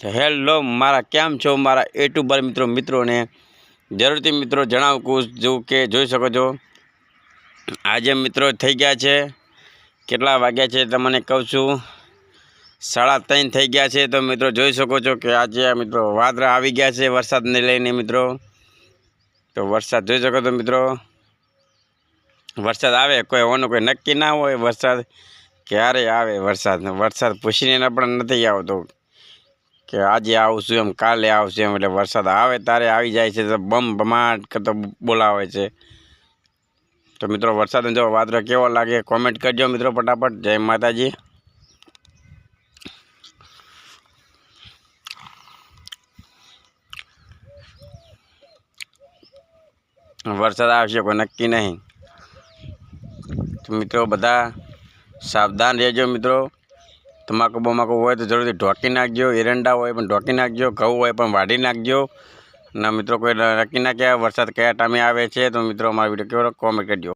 Hello મારા કેમ છો મારા યુટ્યુબર મિત્રોને જરૂરથી મિત્રો જણાવું જો કે જોઈ શકો છો આજે મિત્રો થઈ ગયા છે કેટલા વાગ્યા છે તમને કહું છું 3:30 થઈ ગયા છે। તો મિત્રો જોઈ શકો છો કે આજે મિત્રો વાદળા આવી ગયા છે વરસાદને લઈને મિત્રો। તો વરસાદ જોઈ શકો છો મિત્રો વરસાદ આવે કોઈ હોવાનું કોઈ નક્કી ના હોય વરસાદ ક્યારે આવે વરસાદ પૂછીને પણ નથી આવતો કે આજે આવશું એમ કાલે આવશું એમ એટલે વરસાદ આવે ત્યારે આવી જાય છે તો બમ બમાટ કરતો બોલાવે છે। તો મિત્રો વરસાદનો જો વાદળો કેવો લાગે કોમેન્ટ કરજો મિત્રો ફટાફટ। જય માતાજી। વરસાદ આવશે કોઈ નક્કી નહીં તો મિત્રો બધા સાવધાન રહેજો મિત્રો। તમાકુ બમાકુ હોય તો જરૂરથી ઢોકી નાખજો, એરંડા હોય પણ ઢોકી નાખજો, ઘઉં હોય પણ વાઢી નાખજો। ના મિત્રો કોઈ નક્કી ના કે વરસાદ કયા ટાઈમે આવે છે તો મિત્રો અમારા વિડીયો કેવો કોમેન્ટ કરજો।